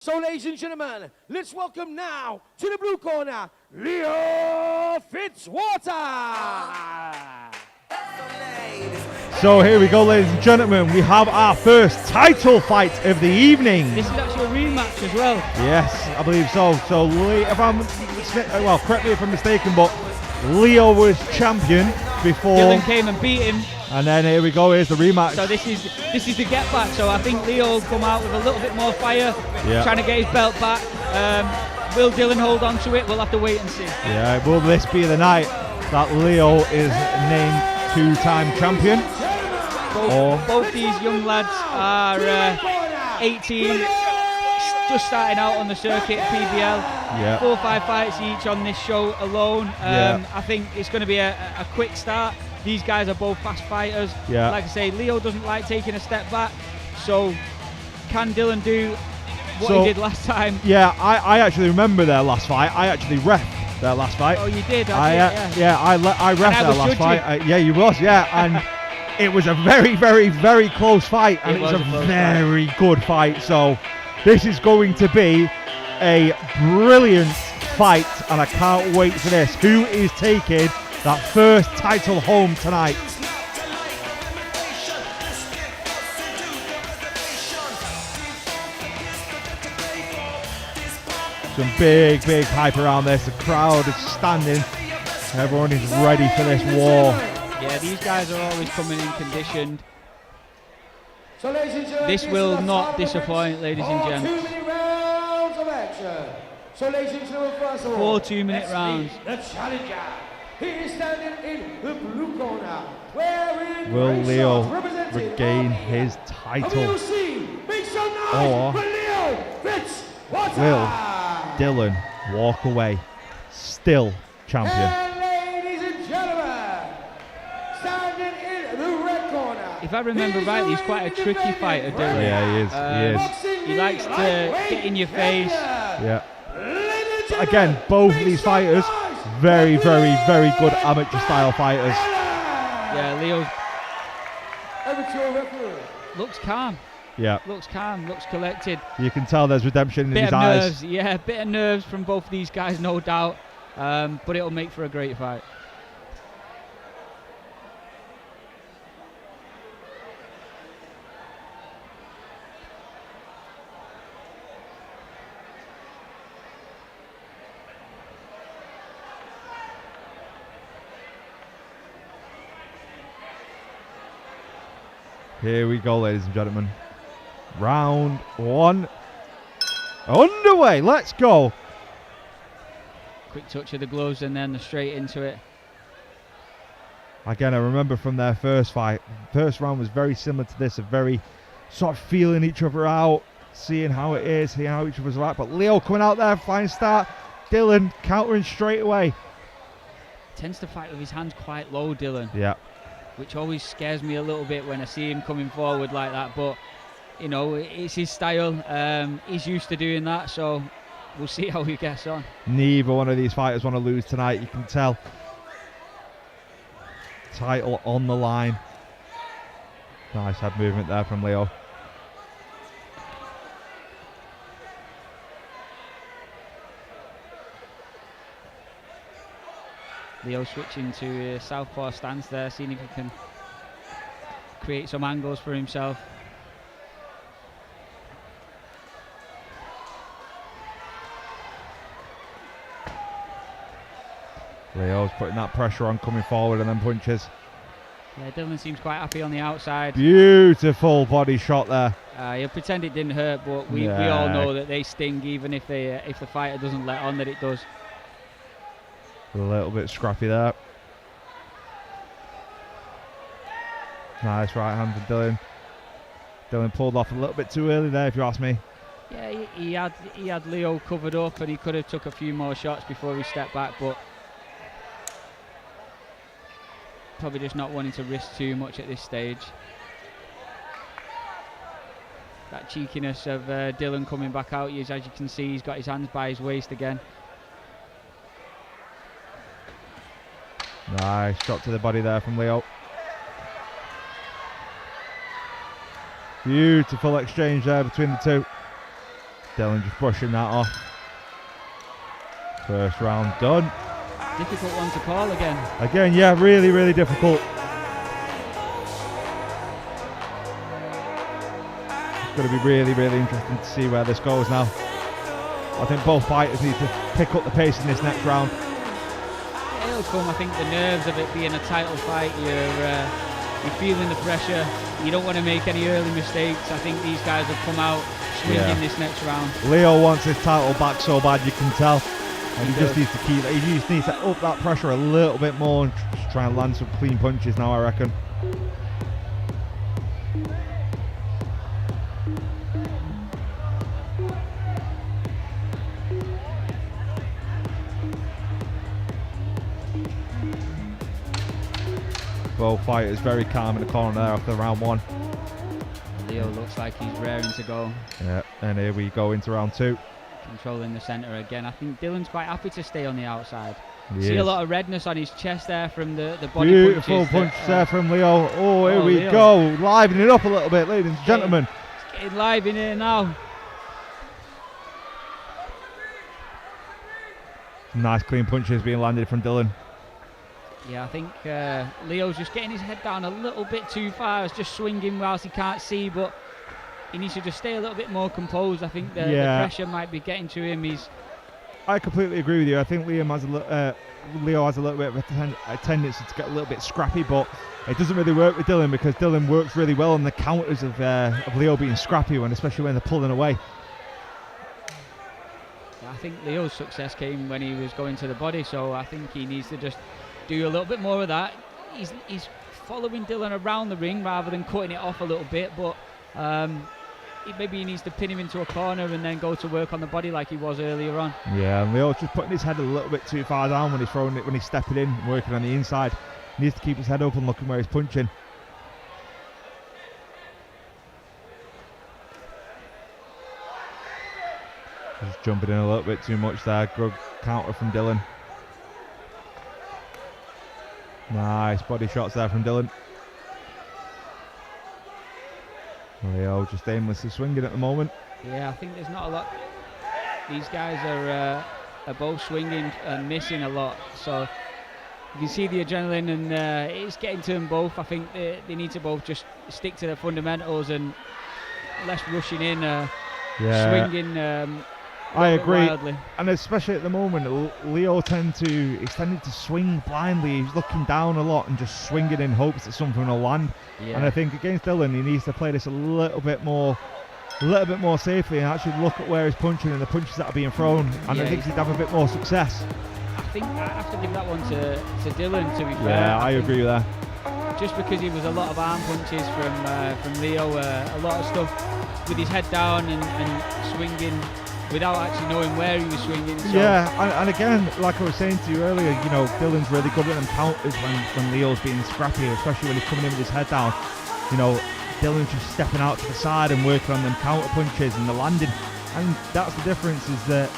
So, ladies and gentlemen, let's welcome now to the blue corner, Leo Fitzwater. So here we go, ladies and gentlemen. We have our first title fight of the evening. This is actually a rematch as well. Yes, I believe so. So, well, correct me if I'm mistaken, but Leo was champion before. Dylan came and beat him. And then here we go. Here's the rematch. So this is the get back. So I think Leo will come out with a little bit more fire, trying to get his belt back. Will Dylan hold on to it? We'll have to wait and see. Yeah, will this be the night that Leo is named two-time champion? Both these young lads are 18, just starting out on the circuit at PBL. 4 or 5 fights each on this show alone. I think it's going to be a quick start. These guys are both fast fighters. Like I say, Leo doesn't like taking a step back. So can Dylan do what he did last time? Yeah, I actually remember their last fight. I actually ref their last fight. Oh, you did? I ref their last fight. Yeah, you was, and it was a very, very, very close fight, and it was a very good fight. So this is going to be a brilliant fight, and I can't wait for this. Who is taking that first title home tonight? Some big hype around this. The crowd is standing. Everyone is ready for this war. Yeah, these guys are always coming in conditioned. So, ladies and gentlemen, this will not disappoint, ladies and gents. 2 minute rounds of action. So, ladies and gentlemen, first of all, 4 2-minute rounds. The challenger. He is standing in the blue corner. Wearing will Leo regain his title? Make some noise Or for Leo Fitzwater. will Dylan walk away still champion? And ladies and gentlemen, standing in the red corner. If I remember rightly, he's quite a tricky fighter, Dylan. Yeah, he is. He likes to get in your face. Yeah. Again, both of these fighters, very, very, very good amateur style fighters. Yeah, Leo looks calm. Yeah. Looks calm, looks collected. You can tell there's redemption in his eyes. Yeah, a bit of nerves from both of these guys, no doubt. But it'll make for a great fight. Here we go, ladies and gentlemen. Round 1 underway. Let's go. Quick touch of the gloves and then straight into it. Again, I remember from their first fight, first round was very similar to this, a very sort of feeling each other out, seeing how it is, seeing how each other's like. But Leo coming out there, flying start. Dylan countering straight away. Tends to fight with his hands quite low, Dylan. Yeah. Which always scares me a little bit when I see him coming forward like that. But, you know, it's his style. He's used to doing that, so we'll see how he gets on. Neither one of these fighters want to lose tonight, you can tell. Title on the line. Nice head movement there from Leo. Leo switching to a southpaw stance there, seeing if he can create some angles for himself. Leo's putting that pressure on, coming forward and then punches. Yeah, Dylan seems quite happy on the outside. Beautiful body shot there. He'll pretend it didn't hurt, but we all know that they sting, even if the fighter doesn't let on that it does. A little bit scrappy there. Nice right hand from Dylan. Dylan pulled off a little bit too early there, if you ask me. Yeah, he had Leo covered up, and he could have took a few more shots before he stepped back, but probably just not wanting to risk too much at this stage. That cheekiness of Dylan coming back out, as you can see, he's got his hands by his waist again. Nice shot to the body there from Leo. Beautiful exchange there between the two. Dylan just brushing that off. First round done. Difficult one to call again. Again, yeah, really, really difficult. It's going to be really, really interesting to see where this goes now. I think both fighters need to pick up the pace in this next round. It'll come, I think, the nerves of it being a title fight. You're feeling the pressure. You don't want to make any early mistakes. I think these guys have come out swinging this next round. Leo wants his title back so bad, you can tell. And he just needs to keep it. He just needs to up that pressure a little bit more and just try and land some clean punches now, I reckon. Both fighters very calm in the corner there after round one. Leo looks like he's raring to go. Yeah, and here we go into round two. Controlling the centre again. I think Dylan's quite happy to stay on the outside. See a lot of redness on his chest there from the body Beautiful punches. punch there from Leo. Oh, here we go. Livening it up a little bit, ladies and gentlemen. It's getting live in here now. Nice clean punches being landed from Dylan. Yeah, I think Leo's just getting his head down a little bit too far. He's just swinging whilst he can't see, but he needs to just stay a little bit more composed. I think the pressure might be getting to him. I completely agree with you. I think Leo has a little bit of a tendency to get a little bit scrappy, but it doesn't really work with Dylan because Dylan works really well on the counters of Leo being scrappy, especially when they're pulling away. I think Leo's success came when he was going to the body, so I think he needs to just do a little bit more of that. He's following Dylan around the ring rather than cutting it off a little bit, but maybe he needs to pin him into a corner and then go to work on the body like he was earlier on. Yeah, and Leo's just putting his head a little bit too far down when he's throwing it, when he's stepping in, working on the inside. He needs to keep his head open, looking where he's punching. Just jumping in a little bit too much there. Good counter from Dylan. Nice body shots there from Dylan. Leo just aimlessly swinging at the moment. Yeah, I think there's not a lot. These guys are both swinging and missing a lot. So you can see the adrenaline and it's getting to them both. I think they need to both just stick to their fundamentals and less rushing in, swinging. I agree, wildly. And especially at the moment, Leo tending to swing blindly. He's looking down a lot and just swinging in hopes that something will land. Yeah. And I think against Dylan, he needs to play this a little bit more safely and actually look at where he's punching and the punches that are being thrown. And I think he'd have a bit more success. I think I have to give that one to Dylan. To be fair, yeah, I agree with that. Just because he was a lot of arm punches from Leo, a lot of stuff with his head down and swinging without actually knowing where he was swinging. So. Yeah, and again, like I was saying to you earlier, Dylan's really good at them counters when Leo's being scrappy, especially when he's coming in with his head down. Dylan's just stepping out to the side and working on them counter punches and the landing. And that's the difference, is that,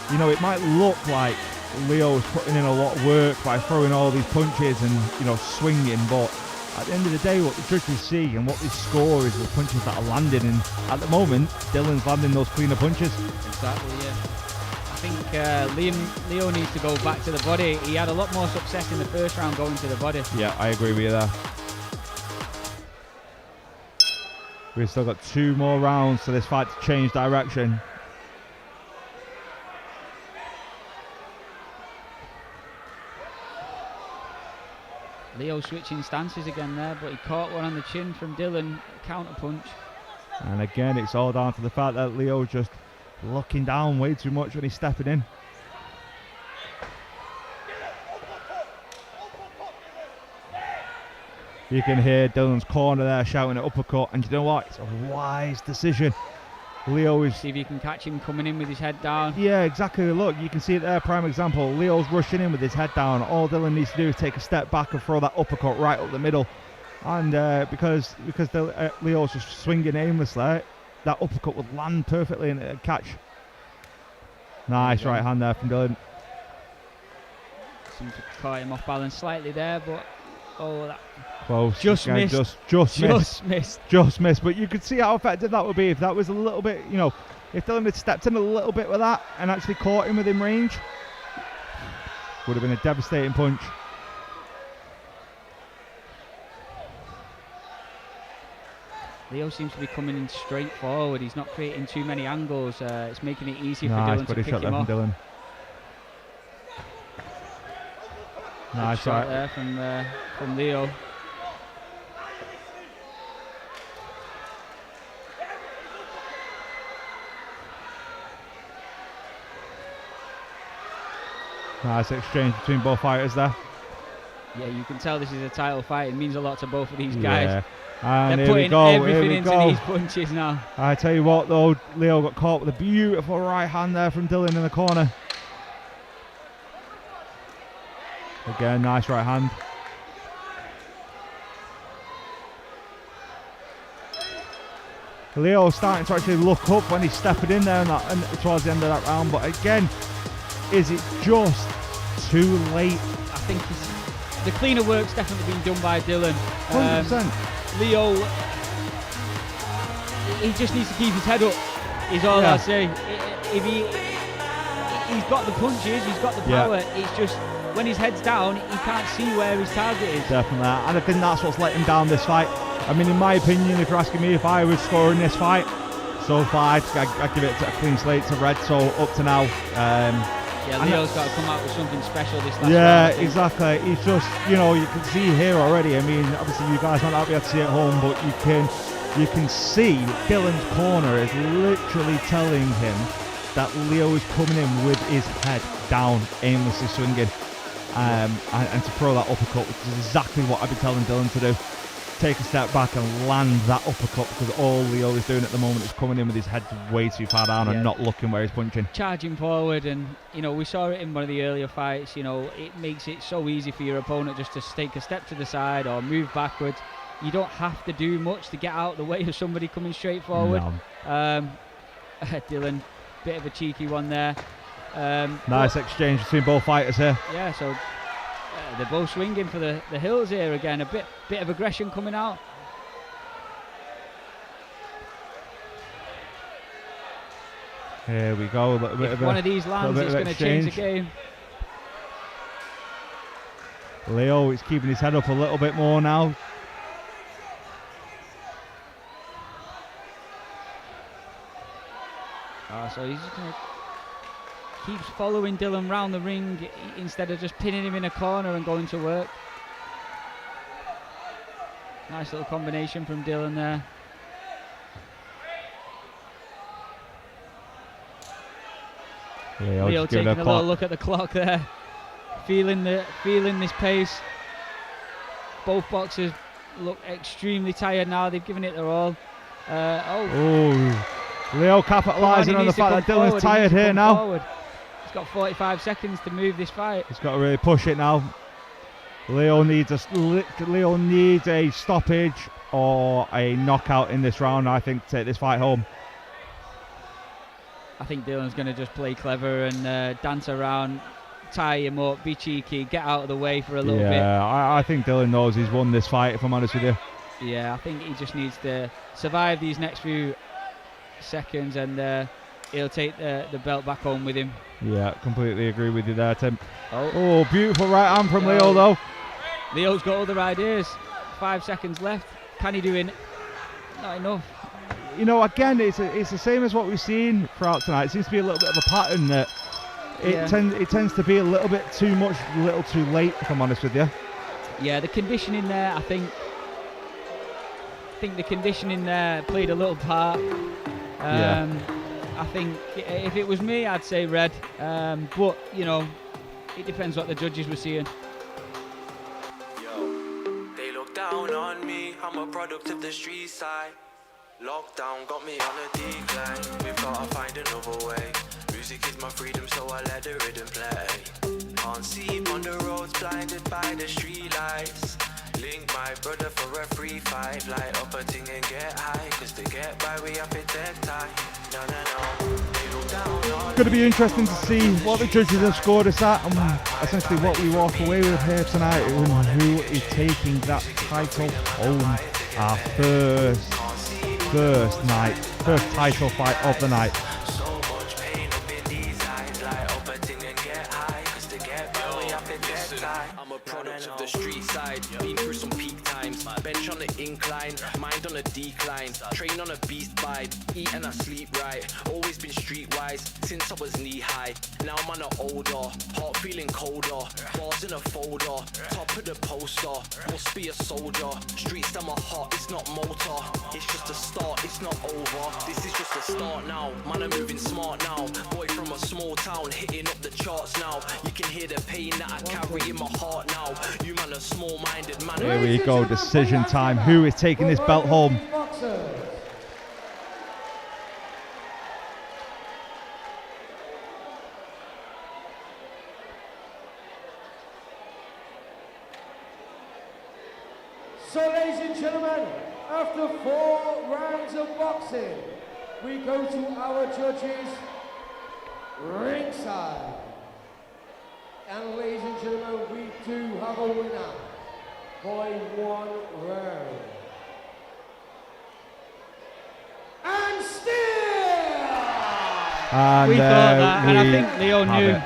it might look like Leo's putting in a lot of work by throwing all these punches and, swinging, but at the end of the day, what the judges see and what they score is the punches that are landing, and at the moment, Dylan's landing those cleaner punches. Exactly, yeah. I think Leo needs to go back to the body. He had a lot more success in the first round going to the body. Yeah, I agree with you there. We've still got 2 more rounds for this fight to change direction. Leo switching stances again there, but he caught one on the chin from Dylan, counter punch. And again, it's all down to the fact that Leo's just looking down way too much when he's stepping in. You can hear Dylan's corner there shouting an uppercut, and you know what? It's a wise decision. Leo is... See if you can catch him coming in with his head down. Yeah, exactly. Look, you can see it there, prime example. Leo's rushing in with his head down. All Dylan needs to do is take a step back and throw that uppercut right up the middle. And because Leo's just swinging aimlessly, that uppercut would land perfectly and it'd catch. Nice right hand there from Dylan. Seemed to caught him off balance slightly there, but that close. Just missed. Just missed. But you could see how effective that would be if that was a little bit, If Dylan had stepped in a little bit with that and actually caught him within range, would have been a devastating punch. Leo seems to be coming in straight forward. He's not creating too many angles. It's making it easy for Dylan to pick him off. Dylan. Nice shot there from Leo. Nice exchange between both fighters there. Yeah, you can tell this is a title fight. It means a lot to both of these guys. Yeah. And they're putting everything into these punches now. I tell you what though, Leo got caught with a beautiful right hand there from Dylan in the corner. Again, nice right hand. Leo's starting to actually look up when he's stepping in there and towards the end of that round, but again, is it just too late? I think the cleaner work's definitely been done by Dylan. 100%. Leo, he just needs to keep his head up, is all I say. If he's got the punches, he's got the power, it's just when his head's down, he can't see where his target is. Definitely, and I think that's what's let him down this fight. I mean, in my opinion, if you're asking me if I was scoring this fight, so far I'd give it a clean slate to Red, so up to now. Leo's got to come out with something special this last round. Yeah, exactly. He's just, you can see here already. I mean, obviously you guys might not be able to see at home, but you can see Dylan's corner is literally telling him that Leo is coming in with his head down, aimlessly swinging, and to throw that uppercut, which is exactly what I've been telling Dylan to do. Take a step back and land that uppercut, because all Leo is doing at the moment is coming in with his head way too far down and not looking where he's punching. Charging forward, and we saw it in one of the earlier fights. It makes it so easy for your opponent just to take a step to the side or move backwards. You don't have to do much to get out of the way of somebody coming straight forward. No. Dylan, bit of a cheeky one there. Nice exchange between both fighters here. Yeah, so they're both swinging for the hills here again. A bit of aggression coming out. Here we go. A little bit if one of these lands, it's going to change the game. Leo is keeping his head up a little bit more now. So he's just going to keeps following Dylan round the ring instead of just pinning him in a corner and going to work. Nice little combination from Dylan there. Leo taking a little look at the clock there, feeling this pace. Both boxers look extremely tired now. They've given it their all. Leo capitalising on the fact that Dylan's tired here now. Forward. He's got 45 seconds to move this fight. He's got to really push it now. Leo needs a stoppage or a knockout in this round, I think, to take this fight home. I think Dylan's going to just play clever and dance around, tie him up, be cheeky, get out of the way for a little bit. Yeah, I think Dylan knows he's won this fight, if I'm honest with you. Yeah, I think he just needs to survive these next few seconds and he'll take the belt back home with him. Yeah, completely agree with you there, Tim. Oh, beautiful right hand from Leo, though. Leo's got other ideas. 5 seconds left. Can he do it? Not enough. Again, it's the same as what we've seen throughout tonight. It seems to be a little bit of a pattern that it tends to be a little bit too much, a little too late, if I'm honest with you. Yeah, the conditioning there, I think the conditioning there played a little part. I think if it was me, I'd say Red. But, it depends what the judges were seeing. They look down on me, I'm a product of the street side. Lockdown got me on a decline. We've gotta find another way. Music is my freedom, so I let the rhythm play. Can't see on the roads, blinded by the street lights. Link my brother for a free fight. Light up a thing and get high, cause to get by we have to take time. No. They look down on Going to be interesting to see what the judges have scored us at and essentially what we walk away with here tonight and who is taking that title home. Our first title fight of the night. I'm a product of the street side. Been through some peak times. Bench on the incline, mind on a decline. Train on a beast vibe, eat and I sleep right. Always been streetwise since I was knee high. Now I'm on an older, heart feeling colder. Bars in a folder, top of the poster. Must be a soldier. Streets that my heart, it's not motor. It's just a start, it's not over. This is just a start now. Man, I'm moving smart now. Boy from a small town, hitting up the charts now. You can hear the pain that I carry in my heart now. You man are small-minded, man. Here we go, decision time. Who is taking this belt home? So, ladies and gentlemen, after 4 rounds of boxing, we go to our judges ringside. And ladies and gentlemen, we do have a winner by 1 round. And still! We thought that, and I think Leo knew. it.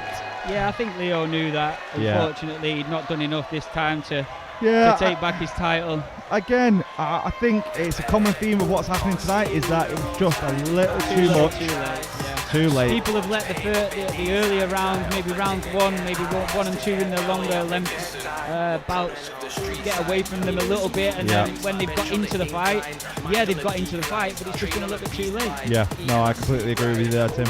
Yeah, I think Leo knew that. Yeah. Unfortunately, he'd not done enough this time to Yeah, take back his title. again, I think it's a common theme of what's happening tonight is that it was just a little too late, much. Too late. Yeah. Too late. People have let the earlier rounds, maybe round 1, maybe 1 and 2 in the longer length bouts, get away from them a little bit, and then when they've got into the fight, they've got into the fight, but it's just been a little bit too late. Yeah, no, I completely agree with you there, Tim.